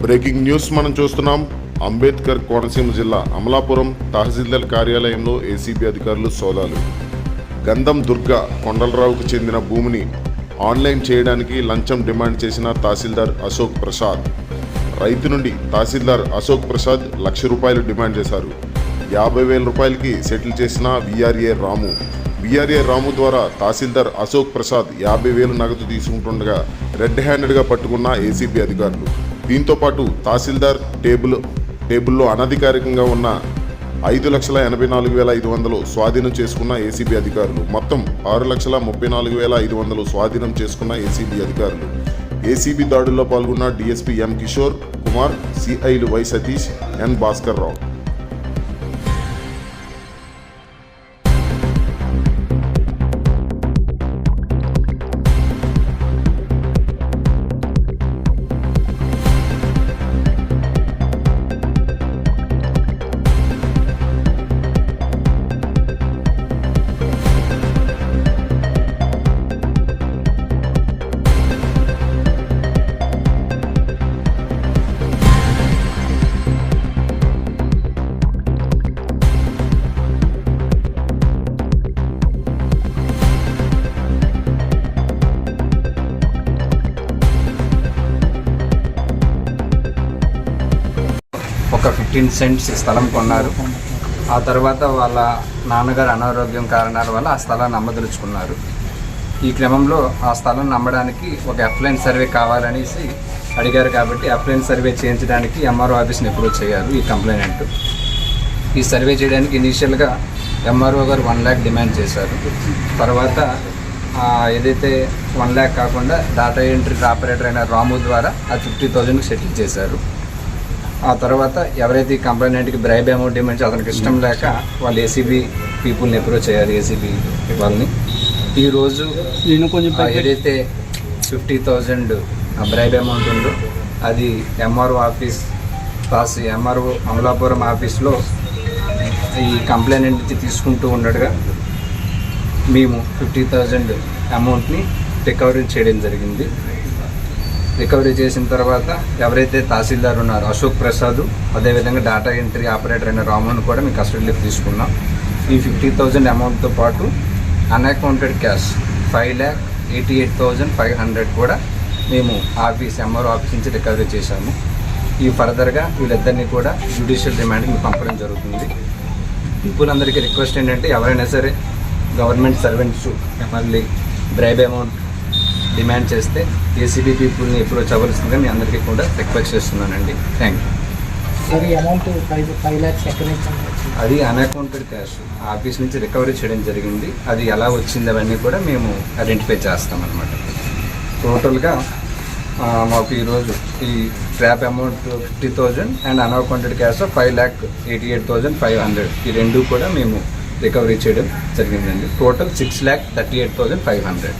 Breaking news మనం చూస్తున్నాం. అంబేద్కర్ కోనసీమ జిల్లా అమలాపురం తహసీల్దార్ కార్యాలయంలో ఏసీబీ అధికారులు సోదాలు. గంధం దుర్గా కొండలరావుకు చెందిన భూమిని ఆన్లైన్ చేయడానికి లంచం డిమాండ్ చేసిన తహసీల్దార్ అశోక్ ప్రసాద్. రైతు నుండి తహసీల్దార్ అశోక్ ప్రసాద్ ₹1,00,000 డిమాండ్ చేశారు. 50,000 రూపాయలకి సెటిల్ చేసిన విఆర్ఏ రాము ద్వారా తహసీల్దార్ అశోక్ ప్రసాద్ 50,000 నగదు తీసుకుంటుండగా రెడ్ హ్యాండెడ్గా పట్టుకున్న ఏసీబీ అధికారులు. దీంతో పాటు తహసీల్దార్ టేబుల్లో అనధికారికంగా ఉన్న 5,84,500 స్వాధీనం చేసుకున్న ఏసీబీ అధికారులు. మొత్తం 6,34,500 స్వాధీనం చేసుకున్న ఏసీబీ అధికారులు. ఏసీబీ దాడుల్లో పాల్గొన్న డీఎస్పీ ఎం కిషోర్ కుమార్, సిఐలు వై సతీష్, ఎన్ భాస్కర్ రావు. ఒక 15 సెంట్స్ స్థలం కొన్నారు. ఆ తర్వాత వాళ్ళ నాన్నగారు అనారోగ్యం కారణాల వల్ల ఆ స్థలాన్ని అమ్మదలుచుకున్నారు. ఈ క్రమంలో ఆ స్థలం అమ్మడానికి ఒక ఎఫ్లైన్ సర్వే కావాలనేసి అడిగారు. కాబట్టి ఎఫ్లైన్ సర్వే చేయించడానికి ఎంఆర్ఓ ఆఫీస్ని అప్రోచ్ అయ్యారు ఈ కంప్లైనెంట్. ఈ సర్వే చేయడానికి ఇనీషియల్గా ఎంఆర్ఓ గారు 1 lakh డిమాండ్ చేశారు. తర్వాత ఏదైతే 1 lakh కాకుండా డేటా ఎంట్రీ ఆపరేటర్ అయిన రాము ద్వారా ఆ 50,000కి సెటిల్ చేశారు. ఆ తర్వాత ఎవరైతే ఈ కంప్లైనెంట్కి బ్రైబ్ అమౌంట్ డిమాండ్ అతనికి ఇష్టం లేక వాళ్ళు ఏసీబీ పీపుల్ని అప్రోచ్ అయ్యారు. ఏసీబీ వాళ్ళని ఈరోజు ఏదైతే 50,000 బ్రైబ్ అమౌంట్ ఉందో అది ఎంఆర్ఓ ఆఫీస్ ఎంఆర్ఓ అమలాపురం ఆఫీస్లో ఈ కంప్లైనెంట్ నుంచి తీసుకుంటూ ఉండగా మేము 50,000 అమౌంట్ని రికవరీ చేయడం జరిగింది. రికవరీ చేసిన తర్వాత ఎవరైతే తహసీల్దార్ ఉన్నారో అశోక్ ప్రసాద్, అదేవిధంగా డేటా ఎంట్రీ ఆపరేటర్ అయిన రామును కూడా మేము కస్టడీలోకి తీసుకున్నాం. ఈ 50,000 అమౌంట్తో పాటు అన్అకౌంటెడ్ క్యాష్ 5,88,500 కూడా మేము ఎంఆర్ఓ ఆఫీస్ నుంచి రికవరీ చేశాము. ఈ ఫర్దర్గా వీళ్ళిద్దరినీ కూడా జ్యుడిషియల్ రిమాండ్కి పంపడం జరుగుతుంది. పీపుల్ అందరికీ రిక్వెస్ట్ ఏంటంటే ఎవరైనా సరే గవర్నమెంట్ సర్వెంట్స్ మళ్ళీ బ్రైబ్ అమౌంట్ డిమాండ్ చేస్తే ఏసీబీ పీపుల్ని అప్రోచ్ అవ్వాల్సిందిగా మీ అందరికీ కూడా రిక్వెస్ట్ చేస్తున్నానండి. Thank you. అది అన్అకౌంటెడ్ క్యాష్ ఆఫీస్ నుంచి రికవరీ చేయడం జరిగింది. అది ఎలా వచ్చింది అవన్నీ కూడా మేము ఐడెంటిఫై చేస్తామన్నమాట. టోటల్గా మాకు ఈరోజు ఈ trap amount 50,000 and unaccounted cash 5,88,500 ఈ రెండు కూడా మేము రికవరీ చేయడం జరిగిందండి. టోటల్ 6,38,500.